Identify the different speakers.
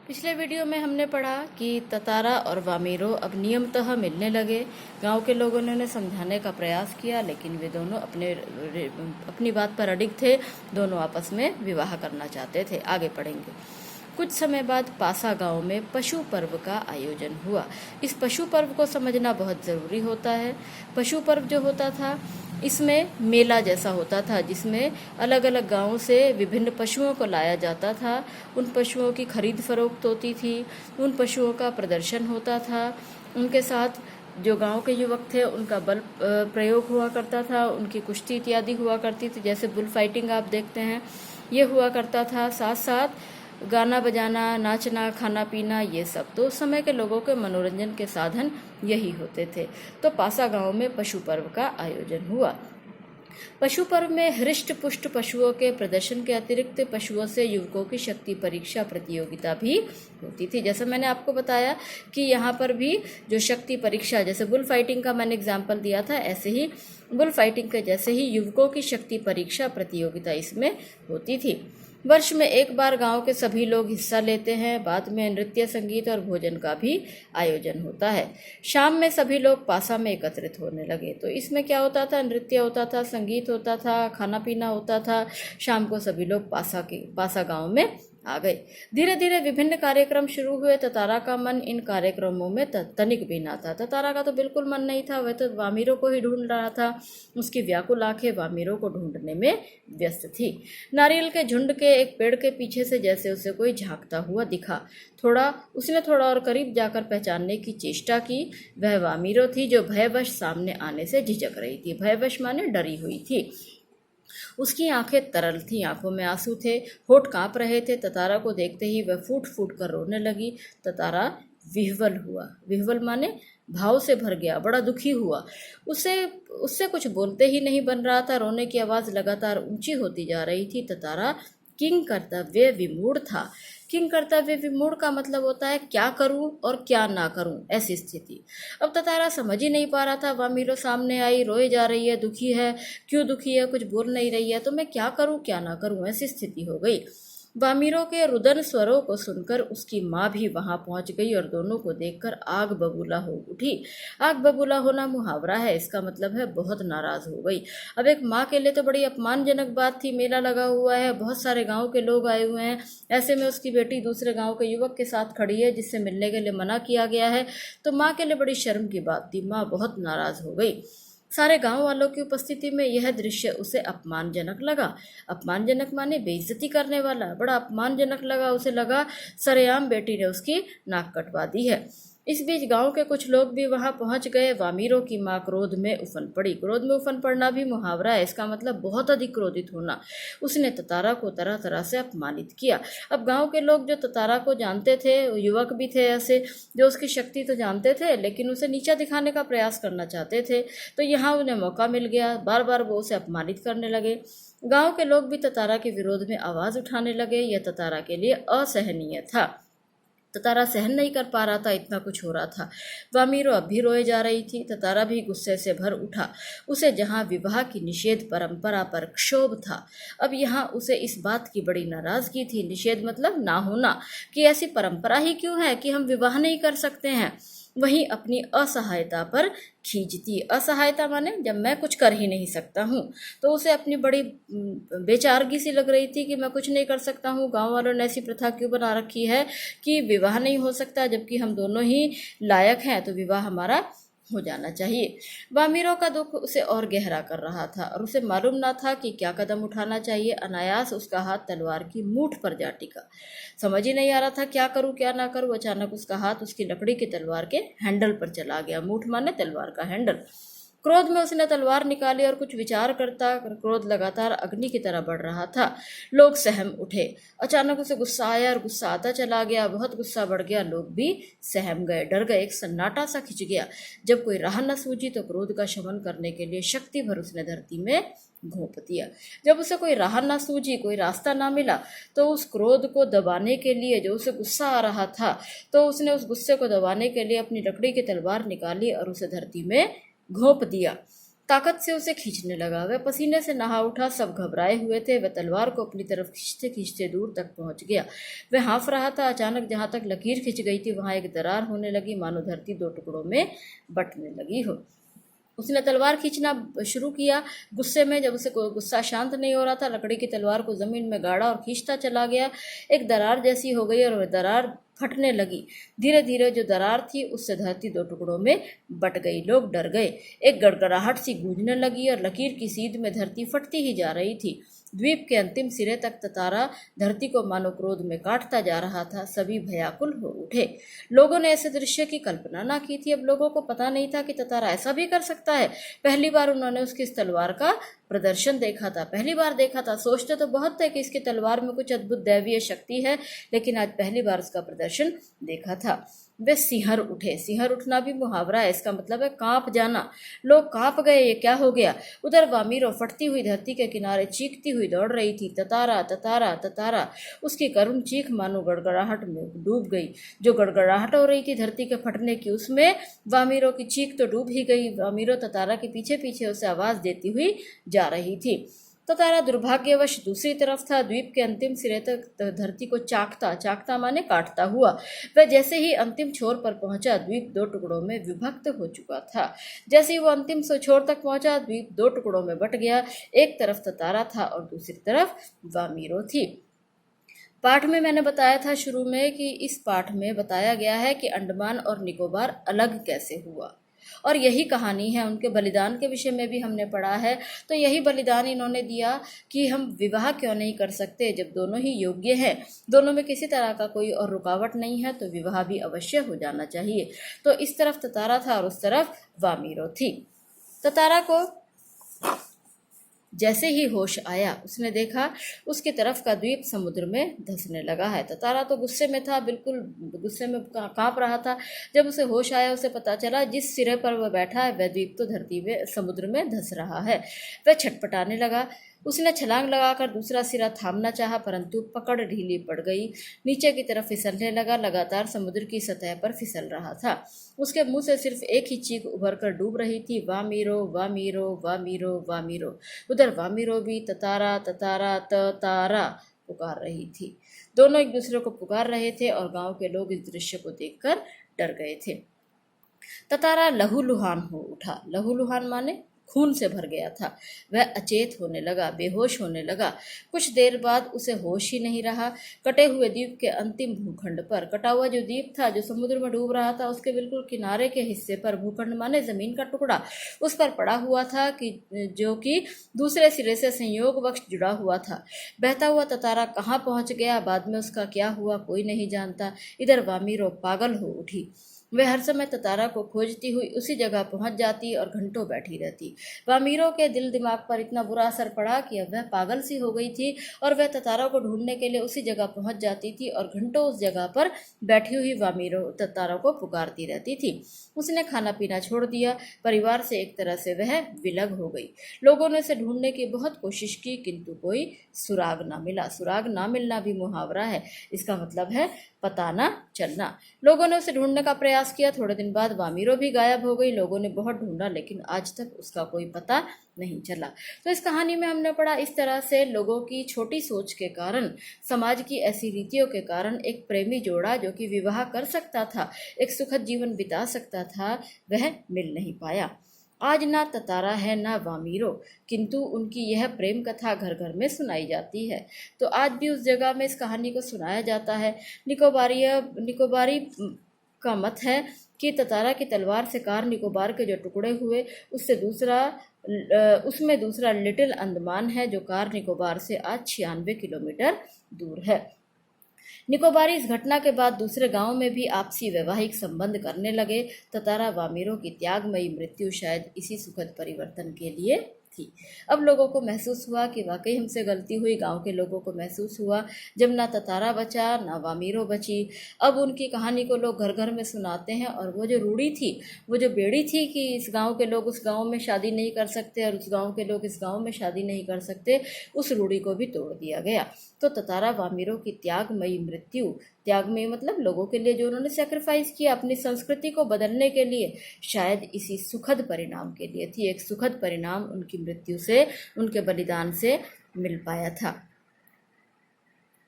Speaker 1: पिछले वीडियो में हमने पढ़ा कि ततारा और वामीरो अब नियमतः मिलने लगे। गांव के लोगों ने उन्हें समझाने का प्रयास किया, लेकिन वे दोनों अपनी बात पर अडिग थे। दोनों आपस में विवाह करना चाहते थे। आगे पढ़ेंगे। कुछ समय बाद पासा गांव में पशु पर्व का आयोजन हुआ। इस पशु पर्व को समझना बहुत ज़रूरी होता है। पशु पर्व जो होता था, इसमें मेला जैसा होता था, जिसमें अलग अलग गांवों से विभिन्न पशुओं को लाया जाता था। उन पशुओं की खरीद फरोख्त होती थी, उन पशुओं का प्रदर्शन होता था। उनके साथ जो गांव के युवक थे, उनका बल प्रयोग हुआ करता था, उनकी कुश्ती इत्यादि हुआ करती थी, जैसे बुल फाइटिंग आप देखते हैं, ये हुआ करता था। साथ साथ गाना बजाना, नाचना, खाना पीना, ये सब तो उस समय के लोगों के मनोरंजन के साधन यही होते थे। तो पासा गांव में पशु पर्व का आयोजन हुआ। पशु पर्व में हृष्ट पुष्ट पशुओं के प्रदर्शन के अतिरिक्त पशुओं से युवकों की शक्ति परीक्षा प्रतियोगिता भी होती थी। जैसे मैंने आपको बताया कि यहाँ पर भी जो शक्ति परीक्षा, जैसे बुल फाइटिंग का मैंने एग्जाम्पल दिया था, ऐसे ही बुल फाइटिंग के जैसे ही युवकों की शक्ति परीक्षा प्रतियोगिता इसमें होती थी। वर्ष में एक बार गांव के सभी लोग हिस्सा लेते हैं। बाद में नृत्य, संगीत और भोजन का भी आयोजन होता है। शाम में सभी लोग पासा में एकत्रित होने लगे। तो इसमें क्या होता था? नृत्य होता था, संगीत होता था, खाना पीना होता था। शाम को सभी लोग पासा गांव में आ गए। धीरे धीरे विभिन्न कार्यक्रम शुरू हुए। ततारा का मन इन कार्यक्रमों में तनिक भी ना था। ततारा का तो बिल्कुल मन नहीं था, वह तो वामीरो को ही ढूंढ रहा था। उसकी व्याकुल आंखें वामीरो को ढूंढने में व्यस्त थी। नारियल के झुंड के एक पेड़ के पीछे से जैसे उसे कोई झांकता हुआ दिखा। उसने थोड़ा और करीब जाकर पहचानने की चेष्टा की। वह वामीरो थी, जो भयवश सामने आने से झिझक रही थी। भयवश माने डरी हुई थी। उसकी आंखें तरल थीं, आंखों में आंसू थे, होठ कांप रहे थे। ततारा को देखते ही वह फूट फूट कर रोने लगी। ततारा विह्वल हुआ। विह्वल माने भाव से भर गया, बड़ा दुखी हुआ। उससे कुछ बोलते ही नहीं बन रहा था। रोने की आवाज़ लगातार ऊंची होती जा रही थी। ततारा किंग कर्तव्य विमूढ़ था। किंग कर्तव्य विमूढ़ का मतलब होता है क्या करूं और क्या ना करूं, ऐसी स्थिति। अब ततारा समझ ही नहीं पा रहा था। वामीरो सामने आई, रोए जा रही है, दुखी है। क्यों दुखी है? कुछ बोल नहीं रही है। तो मैं क्या करूं क्या ना करूं, ऐसी स्थिति हो गई। वामीरो के रुदन स्वरों को सुनकर उसकी माँ भी वहां पहुंच गई और दोनों को देखकर आग बबूला हो उठी। आग बबूला होना मुहावरा है, इसका मतलब है बहुत नाराज हो गई। अब एक माँ के लिए तो बड़ी अपमानजनक बात थी। मेला लगा हुआ है, बहुत सारे गांव के लोग आए हुए हैं, ऐसे में उसकी बेटी दूसरे गांव के युवक के साथ खड़ी है जिससे मिलने के लिए मना किया गया है। तो माँ के लिए बड़ी शर्म की बात थी। माँ बहुत नाराज हो गई। सारे गांव वालों की उपस्थिति में यह दृश्य उसे अपमानजनक लगा। अपमानजनक माने बेइज्जती करने वाला। बड़ा अपमानजनक लगा उसे। लगा सरेआम बेटी ने उसकी नाक कटवा दी है। इस बीच गांव के कुछ लोग भी वहां पहुंच गए। वामीरो की मां क्रोध में उफन पड़ी। क्रोध में उफन पड़ना भी मुहावरा है, इसका मतलब बहुत अधिक क्रोधित होना। उसने ततारा को तरह तरह से अपमानित किया। अब गांव के लोग जो ततारा को जानते थे, युवक भी थे ऐसे जो उसकी शक्ति तो जानते थे, लेकिन उसे नीचा दिखाने का प्रयास करना चाहते थे। तो यहाँ उन्हें मौका मिल गया। बार बार वो उसे अपमानित करने लगे। गांव के लोग भी ततारा के विरोध में आवाज उठाने लगे। यह ततारा के लिए असहनीय था। ततारा सहन नहीं कर पा रहा था, इतना कुछ हो रहा था। वामीरो अब भी रोए जा रही थी। ततारा भी गुस्से से भर उठा। उसे जहां विवाह की निषेध परंपरा पर क्षोभ था, अब यहाँ उसे इस बात की बड़ी नाराजगी थी। निषेध मतलब ना होना, कि ऐसी परंपरा ही क्यों है कि हम विवाह नहीं कर सकते हैं। वहीं अपनी असहायता पर खींचती। असहायता माने जब मैं कुछ कर ही नहीं सकता हूँ, तो उसे अपनी बड़ी बेचारगी सी लग रही थी कि मैं कुछ नहीं कर सकता हूँ। गांव वालों ने ऐसी प्रथा क्यों बना रखी है कि विवाह नहीं हो सकता, जबकि हम दोनों ही लायक हैं, तो विवाह हमारा हो जाना चाहिए। वामीरो का दुख उसे और गहरा कर रहा था और उसे मालूम ना था कि क्या कदम उठाना चाहिए। अनायास उसका हाथ तलवार की मूठ पर जा टिका। समझ ही नहीं आ रहा था क्या करूं क्या ना करूं। अचानक उसका हाथ उसकी लकड़ी की तलवार के हैंडल पर चला गया। मूठ माने तलवार का हैंडल। क्रोध में उसने तलवार निकाली और कुछ विचार करता। क्रोध लगातार अग्नि की तरह बढ़ रहा था। लोग सहम उठे। अचानक उसे गुस्सा आया और गुस्सा आता चला गया। बहुत गुस्सा बढ़ गया। लोग भी सहम गए, डर गए। एक सन्नाटा सा खिंच गया। जब कोई राह न सूझी तो क्रोध का शमन करने के लिए शक्ति भर उसने धरती में घोंप दिया। जब उसे कोई राह ना सूझी, कोई रास्ता ना मिला, तो उस क्रोध को दबाने के लिए, जो उसे गुस्सा आ रहा था, तो उसने उस गुस्से को दबाने के लिए अपनी लकड़ी की तलवार निकाली और उसे धरती में घोंप दिया। ताकत से उसे खींचने लगा। वह पसीने से नहा उठा, सब घबराए हुए थे। वह तलवार को अपनी तरफ खींचते खींचते दूर तक पहुंच गया। वह हाँफ रहा था। अचानक जहां तक लकीर खिंच गई थी वहां एक दरार होने लगी, मानो धरती दो टुकड़ों में बंटने लगी हो। उसने तलवार खींचना शुरू किया। गुस्से में, जब उसे गुस्सा शांत नहीं हो रहा था, लकड़ी की तलवार को जमीन में गाड़ा और खींचता चला गया। एक दरार जैसी हो गई और वह दरार फटने लगी। धीरे धीरे जो दरार थी उससे धरती दो टुकड़ों में बट गई। लोग डर गए। एक गड़गड़ाहट सी गूंजने लगी और लकीर की सीध में धरती फटती ही जा रही थी। द्वीप के अंतिम सिरे तक ततारा धरती को मानो क्रोध में काटता जा रहा था। सभी भयाकुल हो उठे। लोगों ने ऐसे दृश्य की कल्पना ना की थी। अब लोगों को पता नहीं था कि ततारा ऐसा भी कर सकता है। पहली बार उन्होंने उसकी इस तलवार का प्रदर्शन देखा था। पहली बार देखा था। सोचते तो बहुत थे कि इसकी तलवार में कुछ अद्भुत दैवीय शक्ति है, लेकिन आज पहली बार उसका प्रदर्शन देखा था। वे सिहर उठे। सिहर उठना भी मुहावरा है, इसका मतलब है कांप जाना। लोग कांप गए, ये क्या हो गया। उधर वामीरो फटती हुई धरती के किनारे चीखती हुई दौड़ रही थी, ततारा ततारा ततारा। उसकी करुण चीख मानो गड़गड़ाहट में डूब गई। जो गड़गड़ाहट हो रही थी धरती के फटने की, उसमें वामीरो की चीख तो डूब ही गई। वामीरो ततारा के पीछे पीछे उसे आवाज देती हुई जा रही थी। ततारा दुर्भाग्यवश दूसरी तरफ था। द्वीप के अंतिम सिरे तक धरती को चाकता माने काटता हुआ। वह जैसे ही अंतिम छोर पर पहुंचा, द्वीप दो टुकड़ों में विभक्त हो चुका था। जैसे ही वो अंतिम छोर तक पहुंचा, द्वीप दो टुकड़ों में बट गया। एक तरफ ततारा था और दूसरी तरफ वामीरो थी। पाठ में मैंने बताया था शुरू में कि इस पाठ में बताया गया है कि अंडमान और निकोबार अलग कैसे हुआ, और यही कहानी है। उनके बलिदान के विषय में भी हमने पढ़ा है। तो यही बलिदान इन्होंने दिया कि हम विवाह क्यों नहीं कर सकते, जब दोनों ही योग्य हैं, दोनों में किसी तरह का कोई और रुकावट नहीं है, तो विवाह भी अवश्य हो जाना चाहिए। तो इस तरफ ततारा था और उस तरफ वामीरो थी। ततारा को जैसे ही होश आया, उसने देखा उसकी तरफ का द्वीप समुद्र में धंसने लगा है। ततारा तो गुस्से में था, बिल्कुल गुस्से में कांप रहा था। जब उसे होश आया, उसे पता चला जिस सिरे पर वह बैठा है वह द्वीप तो धरती में समुद्र में धंस रहा है। वह छटपटाने लगा। उसने छलांग लगाकर दूसरा सिरा थामना चाहा, परंतु पकड़ ढीली पड़ गई। नीचे की तरफ फिसलने लगा, लगातार समुद्र की सतह पर फिसल रहा था। उसके मुंह से सिर्फ एक ही चीख उभर कर डूब रही थी, वामीरो वामीरो वामीरो वामीरो। उधर वामीरो भी ततारा ततारा ततारा पुकार रही थी। दोनों एक दूसरे को पुकार रहे थे और गांव के लोग इस दृश्य को देखकर डर गए थे। ततारा लहूलुहान हो उठा। लहूलुहान माने खून से भर गया था। वह अचेत होने लगा, बेहोश होने लगा। कुछ देर बाद उसे होश ही नहीं रहा। कटे हुए द्वीप के अंतिम भूखंड पर, कटा हुआ जो द्वीप था जो समुद्र में डूब रहा था, उसके बिल्कुल किनारे के हिस्से पर, भूखंड माने जमीन का टुकड़ा, उस पर पड़ा हुआ था कि जो कि दूसरे सिरे से संयोगवश जुड़ा हुआ था। बहता हुआ ततारा कहाँ पहुंच गया, बाद में उसका क्या हुआ, कोई नहीं जानता। इधर वामीरो पागल हो उठी। वह हर समय ततारा को खोजती हुई उसी जगह पहुंच जाती और घंटों बैठी रहती। वामीरो के दिल दिमाग पर इतना बुरा असर पड़ा कि अब वह पागल सी हो गई थी और वह ततारा को ढूंढने के लिए उसी जगह पहुंच जाती थी और घंटों उस जगह पर बैठी हुई वामीरो ततारा को पुकारती रहती थी। उसने खाना पीना छोड़ दिया। परिवार से एक तरह से वह विलग हो गई। लोगों ने उसे ढूंढने की बहुत कोशिश की, किंतु कोई सुराग ना मिला। सुराग ना मिलना भी मुहावरा है, इसका मतलब है पता ना चलना। लोगों ने उसे ढूंढने का प्रयास किया। थोड़े दिन बाद वामीरो भी गायब हो गई। लोगों ने बहुत ढूंढा, लेकिन आज तक उसका कोई पता नहीं चला। तो इस कहानी में हमने पढ़ा, इस तरह से लोगों की छोटी सोच के कारण, समाज की ऐसी रीतियों के कारण एक प्रेमी जोड़ा जो कि विवाह कर सकता था, एक सुखद जीवन बिता सकता था, वह मिल नहीं पाया। आज ना ततारा है ना वामीरो, किंतु उनकी यह प्रेम कथा घर घर में सुनाई जाती है। तो आज भी उस जगह में इस कहानी को सुनाया जाता है। निकोबारी का मत है कि ततारा की तलवार से कार निकोबार के जो टुकड़े हुए, उसमें दूसरा लिटिल अंडमान है जो कार निकोबार से आज 96 किलोमीटर दूर है। निकोबारी इस घटना के बाद दूसरे गांव में भी आपसी वैवाहिक संबंध करने लगे। ततारा वामीरो की त्यागमयी मृत्यु शायद इसी सुखद परिवर्तन के लिए थी। अब लोगों को महसूस हुआ कि वाकई हमसे गलती हुई। गांव के लोगों को महसूस हुआ जब ना ततारा बचा ना वामीरो बची। अब उनकी कहानी को लोग घर घर में सुनाते हैं, और वो जो रूढ़ी थी, वो जो बेड़ी थी कि इस गांव के लोग उस गांव में शादी नहीं कर सकते और उस गांव के लोग इस गांव में शादी नहीं कर सकते, उस रूढ़ी को भी तोड़ दिया गया। तो ततारा वामीरो की त्यागमयी मृत्यु, त्यागमयी मतलब लोगों के लिए जो उन्होंने सेक्रीफाइस किया अपनी संस्कृति को बदलने के लिए, शायद इसी सुखद परिणाम के लिए थी। एक सुखद परिणाम उनकी मृत्यु से, उनके बलिदान से मिल पाया था।